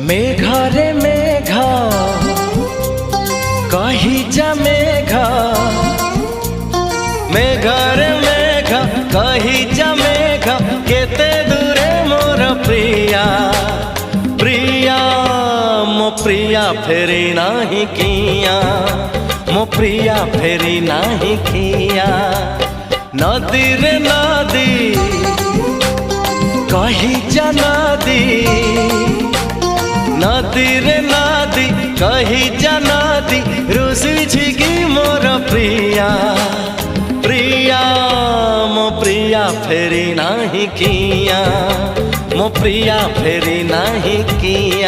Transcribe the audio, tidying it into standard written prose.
मेघरे मेघ कही जा मेघ, मेघरे मेघ कही जा मेघ, केते दूरे मोर प्रिया प्रिया मो प्रिया फेरी नाही किया, मो प्रिया फेरी नाही किया। नदी रे नदी कही जा नदी, नदी रे नदी कही जा नदी, रुसी छिगी मोर प्रिया प्रिया मो प्रिया फेरी नाही किया, मो प्रिया फेरी नाही किया।